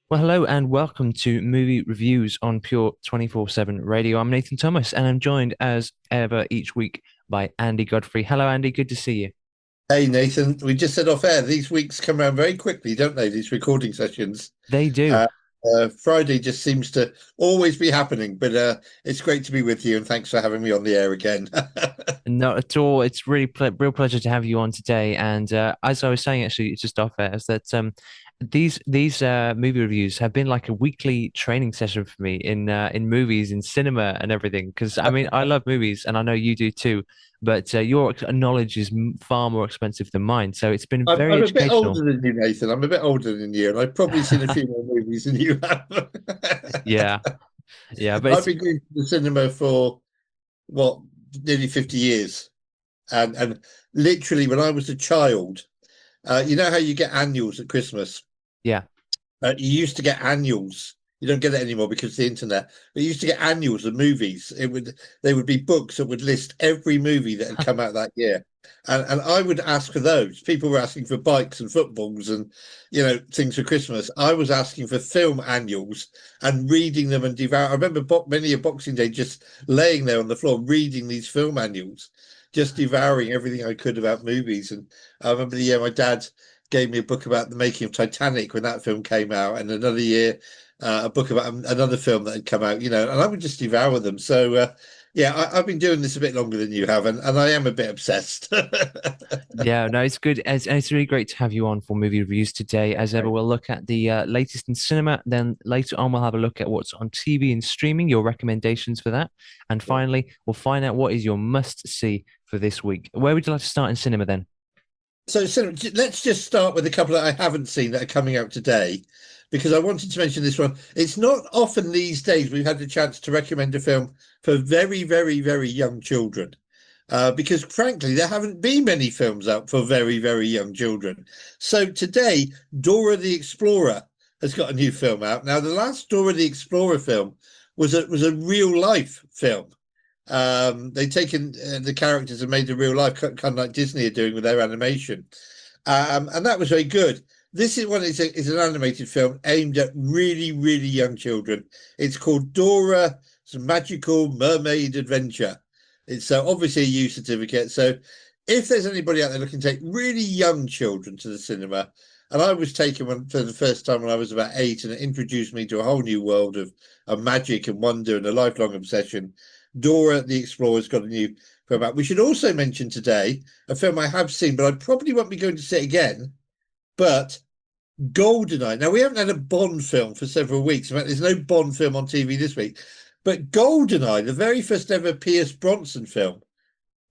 Well, hello and welcome to Movie Reviews on Pure 24/7 Radio. I'm Nathan Thomas and I'm joined as ever each week by Andy Godfrey. Hello, Andy. Good to see you. Hey Nathan, we just said off air, these weeks come around very quickly, don't they? These recording sessions. They do. Uh, Friday just seems to always be happening, but it's great to be with you and thanks for having me on the air again. Not at all. It's really real pleasure to have you on today. And as I was saying, actually, it's just off air, is that these movie reviews have been like a weekly training session for me in movies, in cinema, and everything. Because I mean, I love movies, and I know you do too. But your knowledge is far more expensive than mine, so it's been very I'm a bit educational. older than you, Nathan. I'm a bit older than you, and I've probably seen a few more movies than you have. Yeah, yeah, but I've it's been going to the cinema for what, nearly 50 years. And literally when I was a child, you know how you get annuals at Christmas? yeah. You used to get annuals. You don't get it anymore because of the internet. But you used to get annuals of movies. They would be books that would list every movie that had come out that year. And I would ask for those. People were asking for bikes and footballs and things for Christmas. I was asking for film annuals and reading them and devour. I remember many a Boxing Day just laying there on the floor reading these film annuals, just devouring everything I could about movies. And I remember the year my dad gave me a book about the making of Titanic when that film came out, and another year a book about another film that had come out. And I would just devour them. So yeah, I've been doing this a bit longer than you have, and I am a bit obsessed. Yeah, no, it's good. It's really great to have you on for movie reviews today. As ever, we'll look at the latest in cinema. Then later on, we'll have a look at what's on TV and streaming, your recommendations for that. And finally, we'll find out what is your must see for this week. Where would you like to start in cinema then? So let's just start with a couple that I haven't seen that are coming out today, because I wanted to mention this one. It's not often these days we've had the chance to recommend a film for very, very, very young children, because frankly, there haven't been many films out for very, very young children. So today, Dora the Explorer has got a new film out. Now, the last Dora the Explorer film was a real life film. They've taken the characters and made the real life, kind of like Disney are doing with their animation, and that was very good. This is one is an animated film aimed at really, really young children. It's called Dora's Magical Mermaid Adventure. It's obviously a U certificate. So if there's anybody out there looking to take really young children to the cinema, and I was taken one for the first time when I was about 8, and it introduced me to a whole new world of magic and wonder and a lifelong obsession. Dora the Explorer's got a new film out. We should also mention today a film I have seen, but I probably won't be going to see it again. But Goldeneye. Now, we haven't had a Bond film for several weeks. In fact, there's no Bond film on TV this week. But Goldeneye, the very first ever Pierce Brosnan film,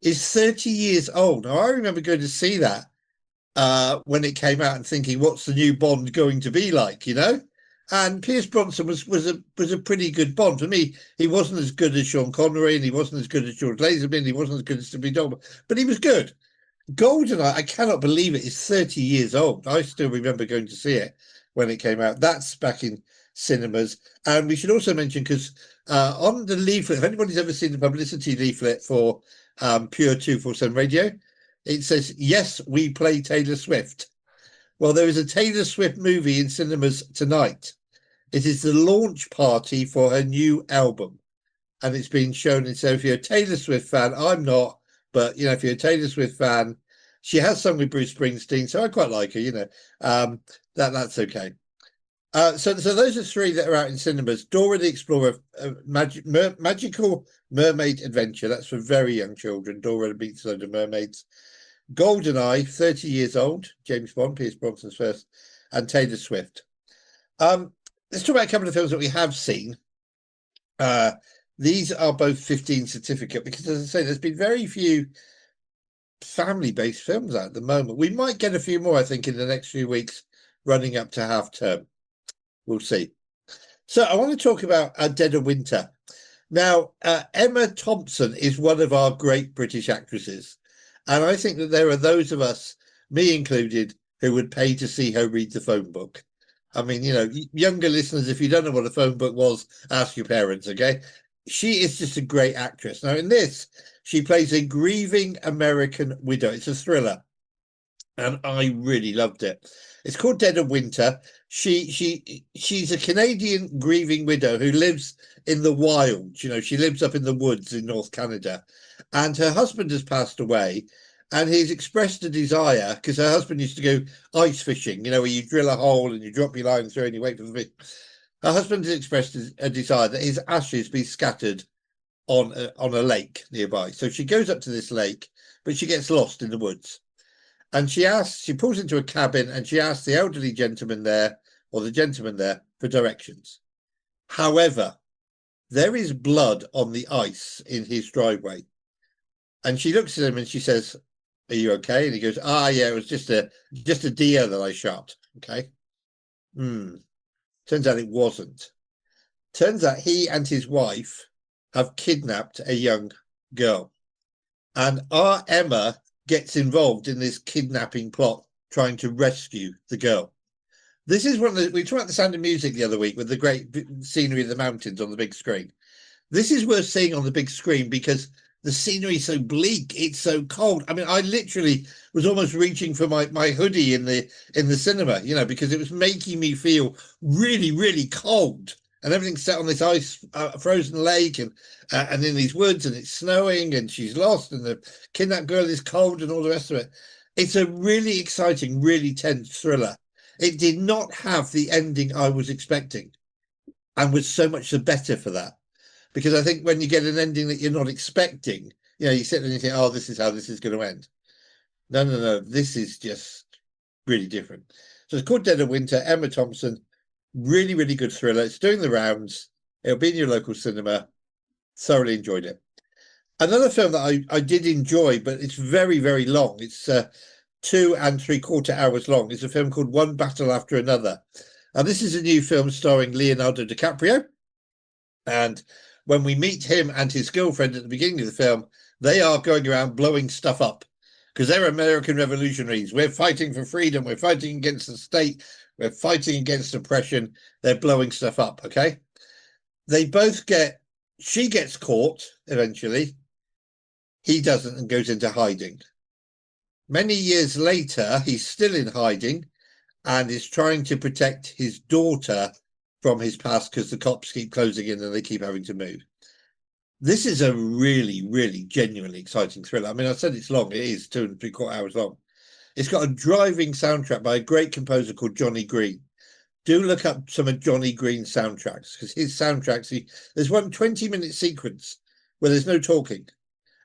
is 30 years old. Now, I remember going to see that when it came out and thinking, what's the new Bond going to be like, And Pierce Brosnan was a pretty good Bond. For me, he wasn't as good as Sean Connery, and he wasn't as good as George Lazenby, he wasn't as good as Timothy Dalton, but he was good. Goldeneye, I cannot believe it, is 30 years old. I still remember going to see it when it came out. That's back in cinemas. And we should also mention, because on the leaflet, if anybody's ever seen the publicity leaflet for Pure 247 Radio, it says, yes, we play Taylor Swift. Well, there is a Taylor Swift movie in cinemas tonight. It is the launch party for her new album, and it's being shown. And so, if you're a Taylor Swift fan, I'm not, but if you're a Taylor Swift fan, she has sung with Bruce Springsteen, so I quite like her. That's okay. So those are three that are out in cinemas. Dora the Explorer, Magical Mermaid Adventure. That's for very young children. Dora meets loads of mermaids. Goldeneye, 30 years old, James Bond, Pierce Brosnan's first, and Taylor Swift. Let's talk about a couple of films that we have seen. These are both 15 certificate, because, as I say, there's been very few family-based films out at the moment. We might get a few more, I think, in the next few weeks, running up to half term. We'll see. So I want to talk about Dead of Winter. Now, Emma Thompson is one of our great British actresses. And I think that there are those of us, me included, who would pay to see her read the phone book. I mean, younger listeners, if you don't know what a phone book was, ask your parents, okay? She is just a great actress. Now, in this, she plays a grieving American widow. It's a thriller, and I really loved it. It's called Dead of Winter. She's a Canadian grieving widow who lives in the wild. She lives up in the woods in North Canada, and her husband has passed away, and he's expressed a desire because her husband used to go ice fishing. Where you drill a hole and you drop your line through and you wait for the fish. Her husband has expressed a desire that his ashes be scattered on a lake nearby. So she goes up to this lake, but she gets lost in the woods. And she pulls into a cabin and she asks the elderly gentleman there, or the gentleman there, for directions. However, there is blood on the ice in his driveway. And she looks at him and she says, "Are you okay?" And he goes, yeah, it was just a deer that I shot. Okay. Turns out it wasn't. Turns out he and his wife have kidnapped a young girl. And our Emma gets involved in this kidnapping plot, trying to rescue the girl. This is we talked about The Sound of Music the other week with the great scenery of the mountains on the big screen. This is worth seeing on the big screen because the scenery is so bleak. It's so cold. I mean, I literally was almost reaching for my hoodie in the cinema, because it was making me feel really, really cold. And everything's set on this ice, frozen lake, and in these woods, and it's snowing, and she's lost, and the kidnapped girl is cold, and all the rest of it. It's a really exciting, really tense thriller. It did not have the ending I was expecting, and was so much the better for that. Because I think when you get an ending that you're not expecting, you sit there and you think, "Oh, this is how this is going to end." No. This is just really different. So it's called Dead of Winter. Emma Thompson. Really, really good thriller. It's doing the rounds. It'll be in your local cinema. Thoroughly enjoyed it. Another film that I did enjoy, but it's very, very long. It's 2 3/4 hours long. It's a film called One Battle After Another. And this is a new film starring Leonardo DiCaprio. And when we meet him and his girlfriend at the beginning of the film, they are going around blowing stuff up because they're American revolutionaries. We're fighting for freedom. We're fighting against the state. We're fighting against oppression. They're blowing stuff up. Okay. She gets caught eventually. He doesn't and goes into hiding. Many years later, he's still in hiding and is trying to protect his daughter from his past because the cops keep closing in and they keep having to move. This is a really, really genuinely exciting thriller. I mean, I said it's long. It is 2 3/4 hours long. It's got a driving soundtrack by a great composer called Johnny Green. Do look up some of Johnny Green's soundtracks because his soundtracks, there's one 20-minute sequence where there's no talking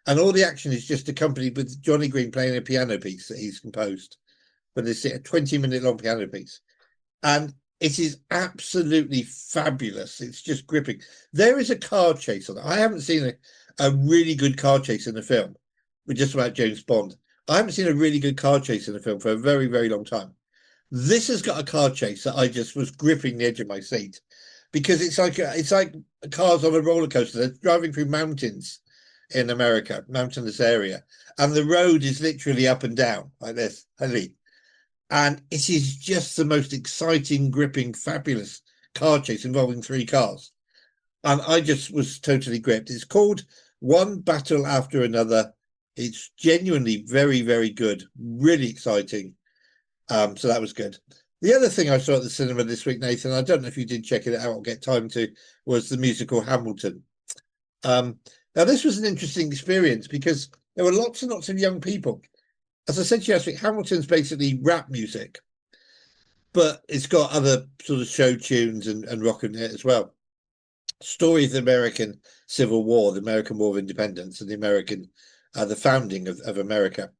and all the action is just accompanied with Johnny Green playing a piano piece that he's composed. But it's a 20-minute long piano piece. And it is absolutely fabulous. It's just gripping. There is a car chase on it. I haven't seen a really good car chase in a film with just about James Bond. I haven't seen a really good car chase in a film for a very, very long time. This has got a car chase that I just was gripping the edge of my seat because it's like cars on a roller coaster. They're driving through mountains in America, mountainous area, and the road is literally up and down like this, and it is just the most exciting, gripping, fabulous car chase involving 3 cars, and I just was totally gripped. It's called One Battle After Another. It's genuinely very, very good, really exciting. So that was good. The other thing I saw at the cinema this week, Nathan, I don't know if you did check it out or get time to, was the musical Hamilton. Now, this was an interesting experience because there were lots and lots of young people. As I said to you last week, Hamilton's basically rap music, but it's got other sort of show tunes and rock in it as well. Story of the American Civil War, the American War of Independence, and the founding of America.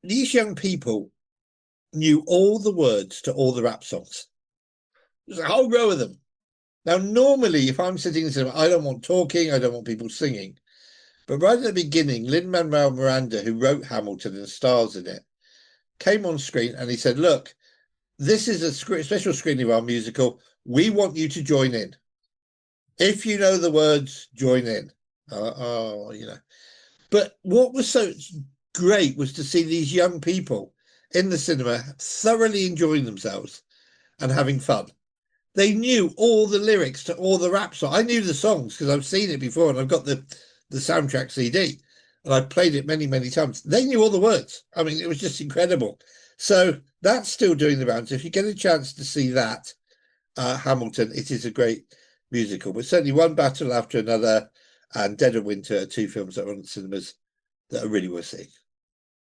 These young people knew all the words to all the rap songs. There's a whole row of them. Now, normally, if I'm sitting in the cinema, I don't want talking, I don't want people singing. But right at the beginning, Lin-Manuel Miranda, who wrote Hamilton and stars in it, came on screen and he said, "Look, this is a special screening of our musical. We want you to join in. If you know the words, join in." But what was so great was to see these young people in the cinema thoroughly enjoying themselves and having fun. They knew all the lyrics to all the rap songs. I knew the songs because I've seen it before and I've got the soundtrack CD and I played it many, many times. They knew all the words. I mean, it was just incredible. So that's still doing the rounds. If you get a chance to see that, Hamilton, it is a great musical. But certainly One Battle After Another and Dead of Winter are two films that are on the cinemas that are really worth seeing.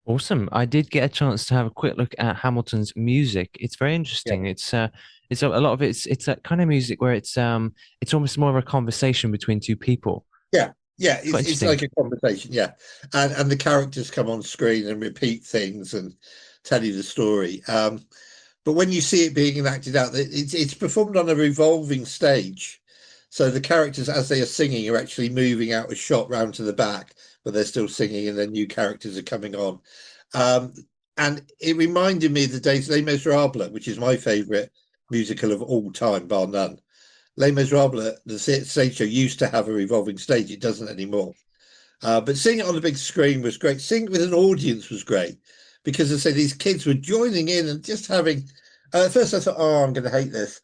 Awesome. I did get a chance to have a quick look at Hamilton's music. It's very Yeah, interesting. It's a lot of it's that kind of music where it's almost more of a conversation between two people. yeah. It's quite It's interesting. like a conversation. Yeah, and the characters come on screen and repeat things and tell you the story. But when you see it being enacted out, it's performed on a revolving stage. So the characters, as they are singing, are actually moving out a shot round to the back, but they're still singing, and then new characters are coming on. Um, and it reminded me of the days Les Miserables, which is my favourite musical of all time, bar none. Les Miserables, the stage show, used to have a revolving stage. It doesn't anymore. But seeing it on the big screen was great. Seeing it with an audience was great because, as I say, these kids were joining in and just having. At first, I thought, "Oh, I'm going to hate this,"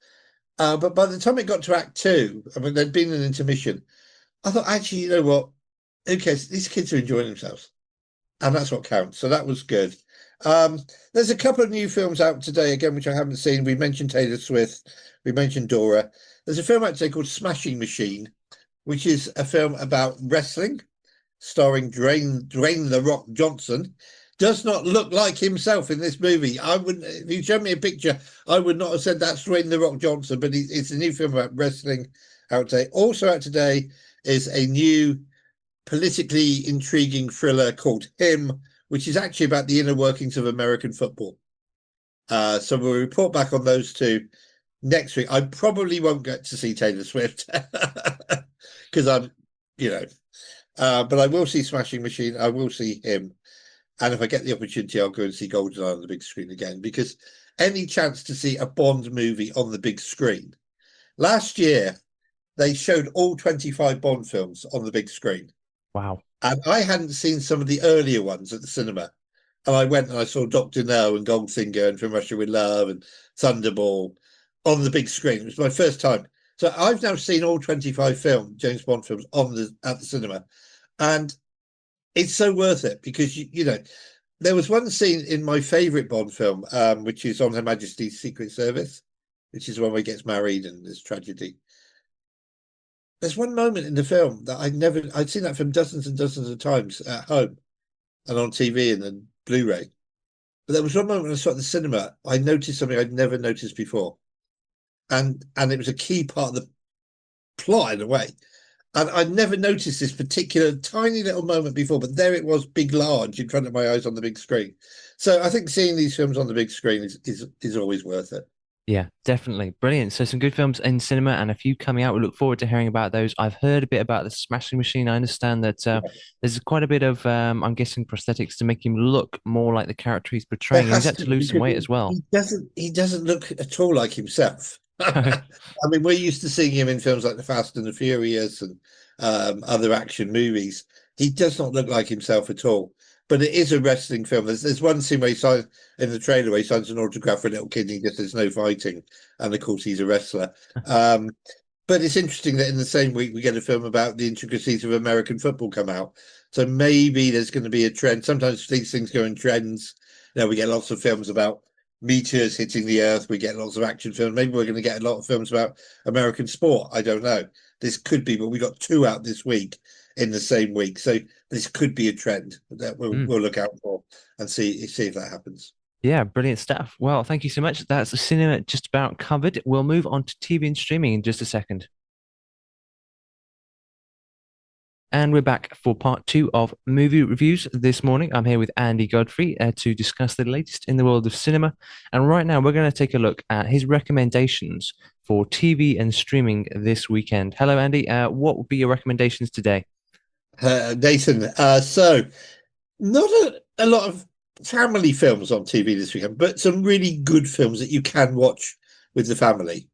but by the time it got to Act Two, I mean, there'd been an intermission. I thought, actually, you know what? Who cares? These kids are enjoying themselves, and that's what counts. So that was good. There's a couple of new films out today again, which I haven't seen. We mentioned Taylor Swift. We mentioned Dora. There's a film out today called Smashing Machine, which is a film about wrestling starring Dwayne the Rock Johnson, does not look like himself in this movie. I wouldn't, if you showed me a picture, I would not have said that's Dwayne the Rock Johnson, but it's a new film about wrestling out today. Also out today is a new politically intriguing thriller called Him, which is actually about the inner workings of American football. So we'll report back on those two next week. I probably won't get to see Taylor Swift because I'm, you know, but I will see Smashing Machine. I will see Him. And if I get the opportunity, I'll go and see GoldenEye on the big screen again because any chance to see a Bond movie on the big screen. Last year, they showed all 25 Bond films on the big screen. Wow. And I hadn't seen some of the earlier ones at the cinema. And I went and I saw Dr. No and Goldfinger and From Russia with Love and Thunderball on the big screen. It was my first time. So I've now seen all 25 James Bond films at the cinema. And it's so worth it because you know there was one scene in my favorite Bond film, which is on Her Majesty's Secret Service, which is when he gets married and there's tragedy. There's one moment in the film that I'd seen that film dozens and dozens of times at home and on TV and then Blu-ray. But there was one moment when I saw it at the cinema, I noticed something I'd never noticed before, and it was a key part of the plot in a way. And I'd never noticed this particular tiny little moment before, but there it was, big, large, in front of my eyes on the big screen. So I think seeing these films on the big screen is always worth it. Yeah, definitely. Brilliant. So some good films in cinema and a few coming out. We look forward to hearing about those. I've heard a bit about the Smashing Machine. I understand that there's quite a bit of, I'm guessing, prosthetics to make him look more like the character he's There portraying. And he's has had to to be lose some because weight as well. he doesn't look at all like himself. I mean, we're used to seeing him in films like The Fast and the Furious and other action movies. He does not look like himself at all. But it is a wrestling film. There's one scene where he signs in the trailer where he signs an autograph for a little kid and he just there's no fighting, and of course he's a wrestler. Um, but it's interesting that in the same week we get a film about the intricacies of American football come out. So maybe there's going to be a trend. Sometimes these things go in trends. You know, we get lots of films about meteors hitting the earth. We get lots of action films. Maybe we're going to get a lot of films about American sport. I don't know. This could be, but we got two out this week in the same week. So this could be a trend that Mm. we'll look out for and see if that happens. Yeah, brilliant stuff. Well, thank you so much. That's the cinema just about covered. We'll move on to TV and streaming in just a second. And we're back for part two of movie reviews this morning. I'm here with Andy Godfrey to discuss the latest in the world of cinema. And right now, we're going to take a look at his recommendations for TV and streaming this weekend. Hello, Andy. What would be your recommendations today? Nathan, so not a lot of family films on TV this weekend, but some really good films that you can watch with the family.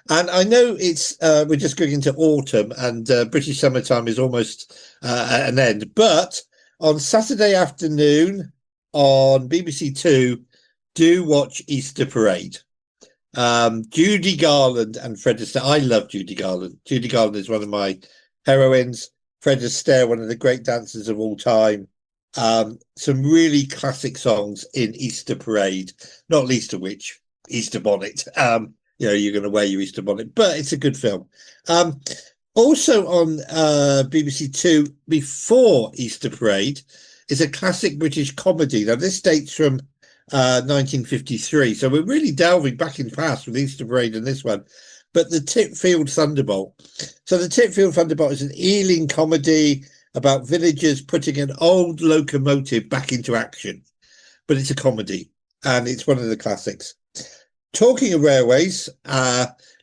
And I know it's we're just going into autumn and British summertime is almost at an end. But on Saturday afternoon on BBC Two, do watch Easter Parade. Judy Garland and Fred Astaire. I love Judy Garland. Judy Garland is one of my heroines. Fred Astaire, one of the great dancers of all time. Some really classic songs in Easter Parade, not least of which Easter Bonnet. You're going to wear your Easter bonnet, but it's a good film. Also on BBC Two before Easter Parade is a classic British comedy. Now this dates from 1953, so we're really delving back in the past with Easter Parade and this one. But the Titfield Thunderbolt. So the Titfield Thunderbolt is an Ealing comedy about villagers putting an old locomotive back into action, but it's a comedy and it's one of the classics. Talking of railways,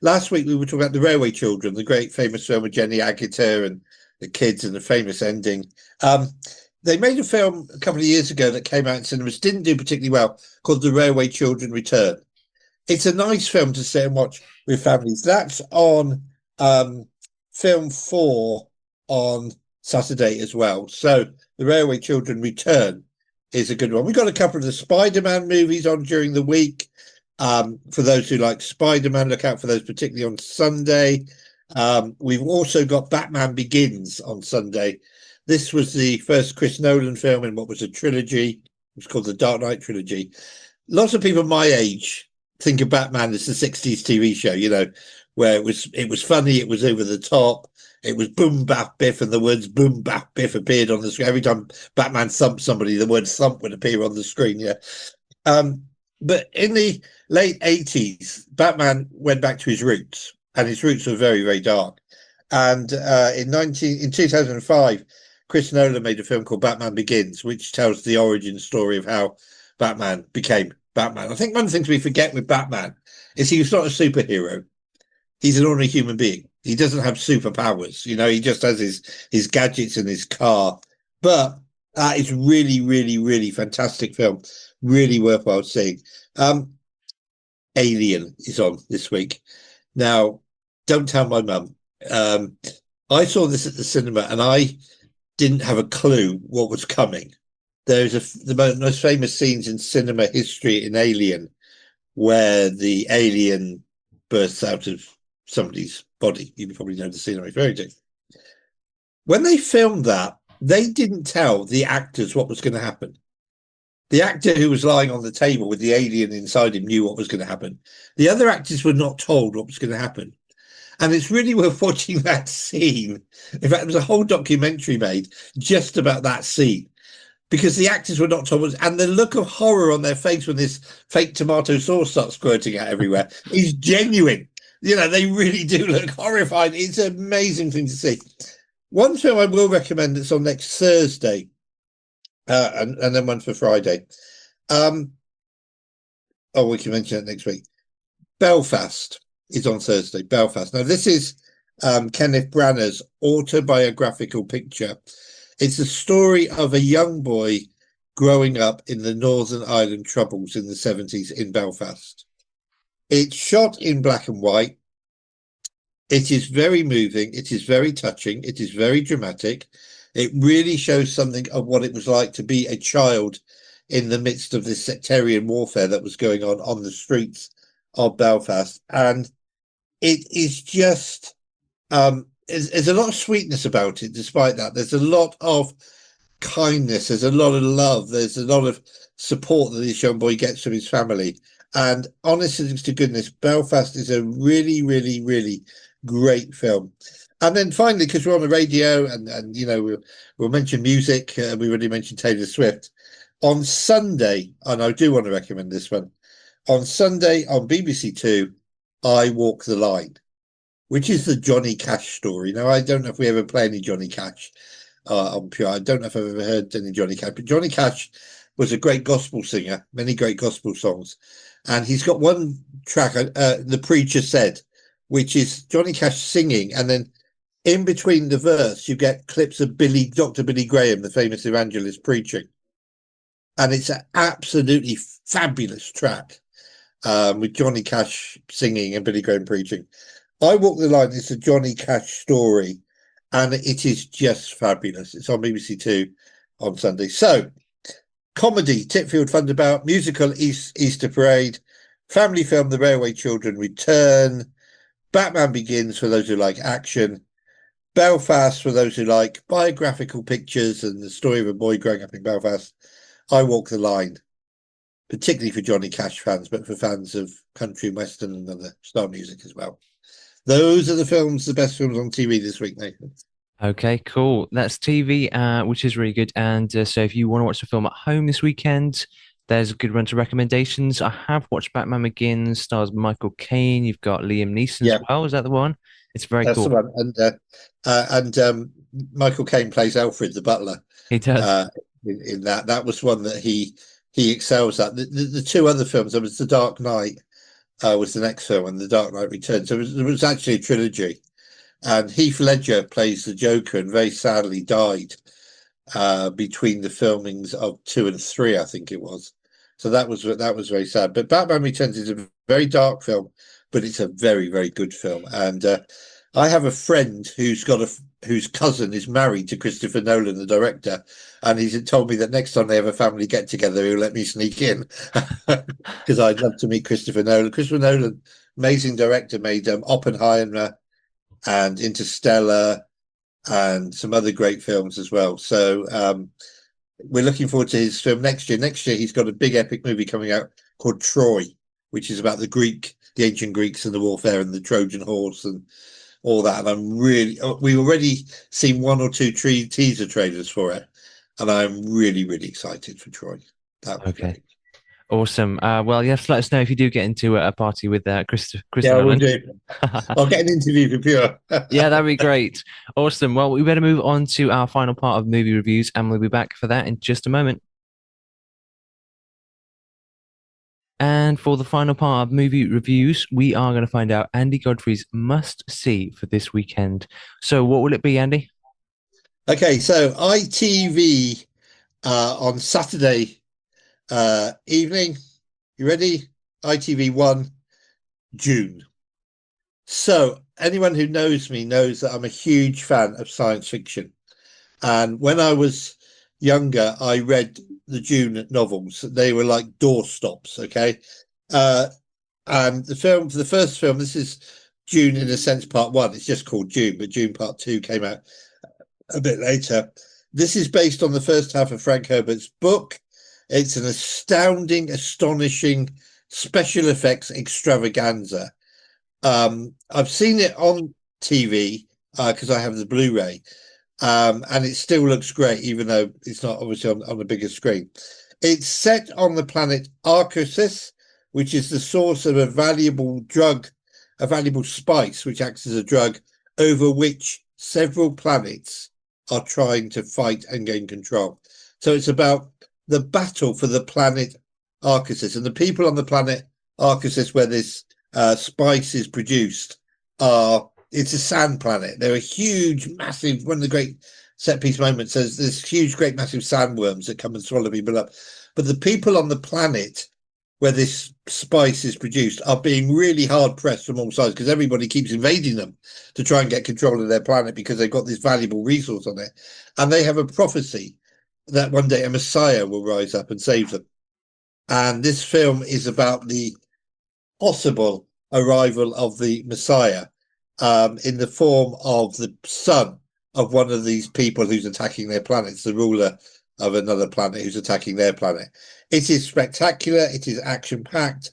last week we were talking about The Railway Children, the great famous film with Jenny Agutter and the kids and the famous ending. They made a film a couple of years ago that came out in cinemas, didn't do particularly well, called The Railway Children Return. It's a nice film to sit and watch with families. That's on Film 4 on Saturday as well. So The Railway Children Return is a good one. We've got a couple of the Spider-Man movies on during the week. For those who like Spider-Man, look out for those, particularly on Sunday. We've also got Batman Begins on Sunday. This was the first Chris Nolan film in what was a trilogy. It was called the Dark Knight trilogy. Lots of people my age think of Batman as the 60s TV show, where it was funny, it was over the top, it was boom bap biff, and the words boom bap biff appeared on the screen. Every time Batman thumped somebody, the word thump would appear on the screen. Yeah. But in the late 80s, Batman went back to his roots, and his roots were very, very dark. And in 2005, Chris Nolan made a film called Batman Begins, which tells the origin story of how Batman became Batman. I think one of the things we forget with Batman is he was not a superhero. He's an ordinary human being. He doesn't have superpowers. He just has his gadgets in his car. But it's really, really, really fantastic film. Really worthwhile seeing. Alien is on this week. Now, don't tell my mum. I saw this at the cinema and I didn't have a clue what was coming. There's the most famous scenes in cinema history in Alien, where the alien bursts out of somebody's body. You probably know the scene I'm referring to. When they filmed that, they didn't tell the actors what was going to happen. The actor who was lying on the table with the alien inside him knew what was going to happen. The other actors were not told what was going to happen. And it's really worth watching that scene. In fact, there was a whole documentary made just about that scene, because the actors were not told, and the look of horror on their face when this fake tomato sauce starts squirting out everywhere is genuine. They really do look horrified. It's an amazing thing to see. One film I will recommend that's on next Thursday, and then one for Friday. We can mention it next week. Belfast is on Thursday. Belfast. Now, this is Kenneth Branagh's autobiographical picture. It's the story of a young boy growing up in the Northern Ireland Troubles in the 70s in Belfast. It's shot in black and white. It is very moving. It is very touching. It is very dramatic. It really shows something of what it was like to be a child in the midst of this sectarian warfare that was going on the streets of Belfast. And it is just, there's a lot of sweetness about it. Despite that, there's a lot of kindness. There's a lot of love. There's a lot of support that this young boy gets from his family. And honestly to goodness, Belfast is a really, really, really great film. And then finally, because we're on the radio and we'll mention music, we already mentioned Taylor Swift. On Sunday, and I do want to recommend this one, on Sunday on BBC Two, I Walk the Line, which is the Johnny Cash story. Now, I don't know if we ever play any Johnny Cash on Pure. I don't know if I've ever heard any Johnny Cash, but Johnny Cash was a great gospel singer, many great gospel songs. And he's got one track, The Preacher Said, which is Johnny Cash singing, and then in between the verse, you get clips of Dr. Billy Graham, the famous evangelist, preaching. And it's an absolutely fabulous track with Johnny Cash singing and Billy Graham preaching. I Walk the Line is a Johnny Cash story, and it is just fabulous. It's on BBC Two on Sunday. So, comedy, Titfield Thunderbolt, musical Easter Parade, family film The Railway Children Return, Batman Begins for those who like action, Belfast, for those who like biographical pictures and the story of a boy growing up in Belfast, I walk the line, particularly for Johnny Cash fans, but for fans of country, western, and other style music as well. Those are the best films on TV this week, Nathan. Okay, cool. That's TV, which is really good. And so, if you want to watch a film at home this weekend, there's a good run of recommendations. I have watched Batman Begins, stars Michael Caine. You've got Liam Neeson as Yeah, well. Is that the one? It's very that's the cool. one. And Michael Caine plays Alfred the butler He does. uh, in that. That was one that he excels at. The two other films, there was The Dark Knight was the next film, and The Dark Knight Returns. So it was actually a trilogy. And Heath Ledger plays the Joker, and very sadly died between the filmings of two and three, I think it was. So that was very sad. But Batman Returns is a very dark film, but it's a very very good film. And I have a friend whose cousin is married to Christopher Nolan, the director, and he's told me that next time they have a family get together, he'll let me sneak in because I'd love to meet Christopher Nolan. Christopher Nolan, amazing director, made Oppenheimer and Interstellar and some other great films as well. So we're looking forward to his film next year. Next year, he's got a big epic movie coming out called Troy, which is about the ancient Greeks and the warfare and the Trojan horse and all that. And we've already seen one or two teaser trailers for it, and I'm really, really excited for Troy. That was Okay, great. awesome. Well, you have to let us know if you do get into a party with Chris Yeah, we'll Nolan. do. I'll get an interview for Pure. Yeah, that'd be great. Awesome. Well, we better move on to our final part of movie reviews, and we'll be back for that in just a moment. And for the final part of movie reviews, we are going to find out Andy Godfrey's must see for this weekend. So, what will it be, Andy? Okay, so ITV on Saturday evening. You ready? ITV1, June. So, anyone who knows me knows that I'm a huge fan of science fiction. And when I was younger, I read the June novels. They were like doorstops, okay? Uh, and the first film, this is June in a sense, part one. It's just called June, but June part two came out a bit later. This is based on the first half of Frank Herbert's book. It's an astounding, astonishing special effects extravaganza. I've seen it on TV because I have the Blu-ray, and it still looks great, even though it's not obviously on the bigger screen. It's set on the planet Arcturus, which is the source of a valuable drug, a valuable spice, which acts as a drug over which several planets are trying to fight and gain control. So it's about the battle for the planet Arcturus, and the people on the planet Arcturus, where this spice is produced, are it's a sand planet. They're a huge, massive, one of the great set piece moments. There's huge, great, massive sandworms that come and swallow people up. But the people on the planet where this spice is produced are being really hard pressed from all sides because everybody keeps invading them to try and get control of their planet because they've got this valuable resource on it. And they have a prophecy that one day a messiah will rise up and save them. And this film is about the possible arrival of the messiah in the form of the son of one of these people who's attacking their planet. It's the ruler of another planet who's attacking their planet. It is spectacular. It is action packed.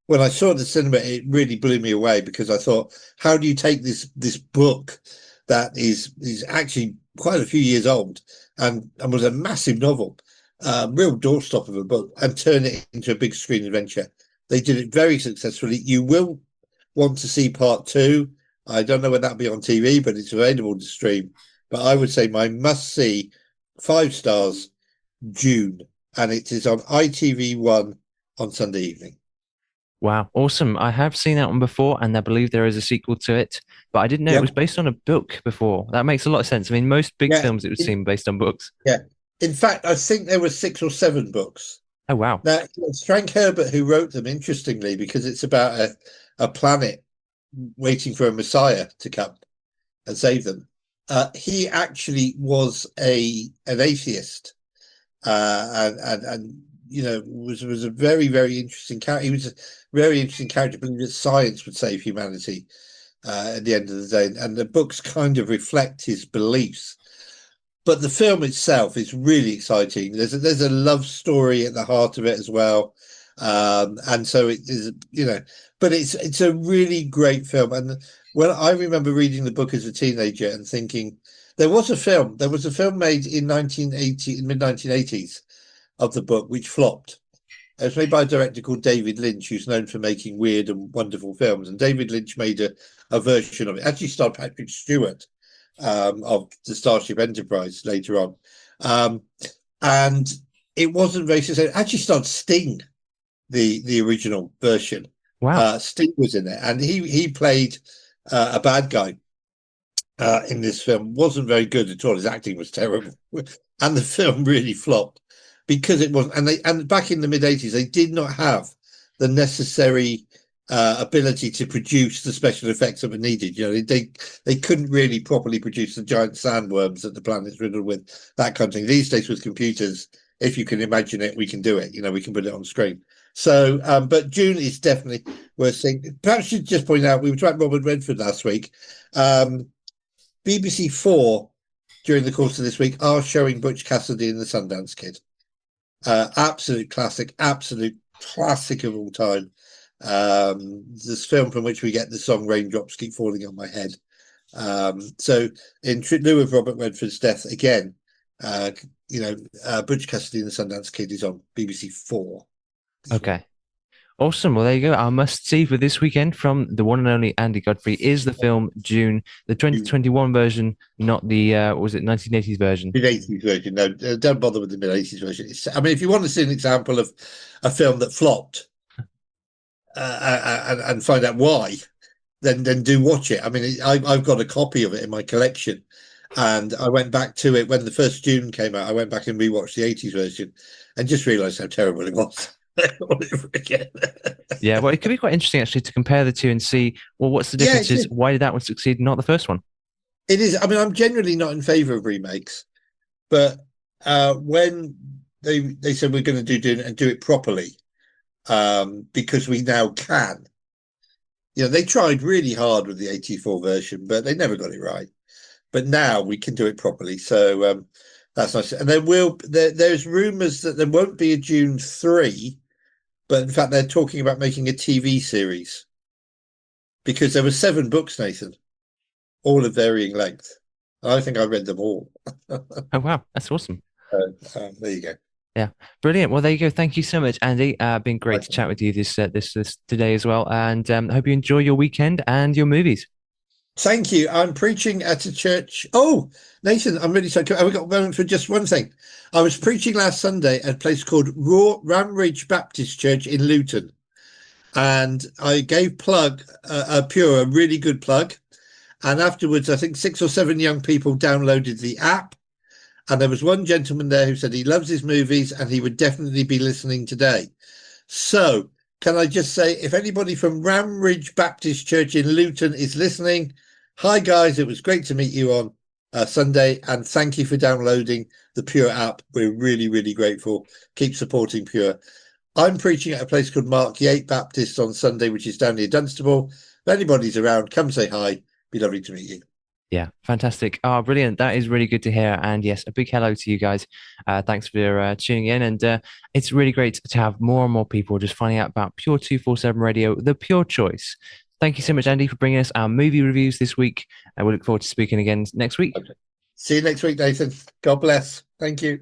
When I saw it at the cinema, it really blew me away because I thought, how do you take this book that is actually quite a few years old and was a massive novel, real doorstop of a book, and turn it into a big screen adventure? They did it very successfully. You will want to see part two. I don't know when that'll be on TV, but it's available to stream. But I would say my must see, 5 stars, June, and it is on ITV1 on Sunday evening. Wow, awesome. I have seen that one before, and I believe there is a sequel to it, but I didn't know it was Yep. based on a book before. That makes a lot of sense. I mean, most big Yeah. films it would seem based on books. Yeah. In fact, I think there were 6 or 7 books. Oh, wow. Now, it's Frank Herbert who wrote them, interestingly, because it's about a planet waiting for a messiah to come and save them. He actually was an atheist, and was a very very interesting character. He was a very interesting character, believing that science would save humanity. at the end of the day, and the books kind of reflect his beliefs. But the film itself is really exciting. There's a love story at the heart of it as well, and so it is, but it's a really great film. And when I remember reading the book as a teenager and thinking there was a film made in 1980, in mid 1980s of the book, which flopped. It was made by a director called David Lynch, who's known for making weird and wonderful films. And David Lynch made a version of it. Actually starred Patrick Stewart, of the Starship Enterprise later on. Um, and it wasn't very successful. It actually starred Sting, the original version. Wow. Sting was in it, and he played a bad guy in this film. Wasn't very good at all. His acting was terrible, and the film really flopped because it wasn't. And back in the mid-80s, they did not have the necessary ability to produce the special effects that were needed. They couldn't really properly produce the giant sandworms that the planet's riddled with, that kind of thing. These days with computers, if you can imagine it, we can do it. We can put it on screen. So, but June is definitely worth seeing. Perhaps you should just point out, we were talking about Robert Redford last week. BBC Four, during the course of this week, are showing Butch Cassidy and the Sundance Kid. Absolute classic of all time. This film from which we get the song "Raindrops Keep Falling on My Head." So, in lieu of Robert Redford's death again, Butch Cassidy and the Sundance Kid is on BBC Four. Okay. Awesome. Well, there you go. Our must see for this weekend from the one and only Andy Godfrey is the film June, the 2021 version, not the what was it 1980s version? Mid-80s version. No, don't bother with the mid-80s version. I mean, if you want to see an example of a film that flopped, and find out why, then do watch it. I mean, I've got a copy of it in my collection, and I went back to it when the first June came out. I went back and rewatched the 80s version, and just realised how terrible it was. All over again. Yeah, well, it could be quite interesting actually to compare the two and see, well, what's the Yeah, differences? Why did that one succeed, and not the first one? it is. I mean, I'm generally not in favour of remakes, but when they said we're going to do it properly, because we now can. They tried really hard with the 84 version, but they never got it right. But now we can do it properly, so that's nice. And there's rumours that there won't be a June 3, but in fact they're talking about making a TV series, because there were 7 books, Nathan, all of varying length. I think I read them all. Oh wow, that's awesome. There you go. Yeah, brilliant. Well, there you go. Thank you so much, Andy. Been great to chat with you this today as well, and I hope you enjoy your weekend and your movies. Thank you. I'm preaching at a church. Oh, Nathan, I'm really sorry. Have we got a moment for just one thing? I was preaching last Sunday at a place called Ramridge Baptist Church in Luton, and I gave plug Pure a really good plug. And afterwards, I think 6 or 7 young people downloaded the app. And there was one gentleman there who said he loves his movies and he would definitely be listening today. So, can I just say, if anybody from Ramridge Baptist Church in Luton is listening, hi guys, it was great to meet you on Sunday, and thank you for downloading the Pure app. We're really, really grateful. Keep supporting Pure. I'm preaching at a place called Mark Yates Baptist on Sunday, which is down near Dunstable. If anybody's around, come say hi. Be lovely to meet you. Yeah, fantastic. Oh, brilliant. That is really good to hear. And yes, a big hello to you guys. Thanks for tuning in. And it's really great to have more and more people just finding out about Pure 247 Radio, the Pure Choice. Thank you so much, Andy, for bringing us our movie reviews this week. And we look forward to speaking again next week. Okay. See you next week, Nathan. God bless. Thank you.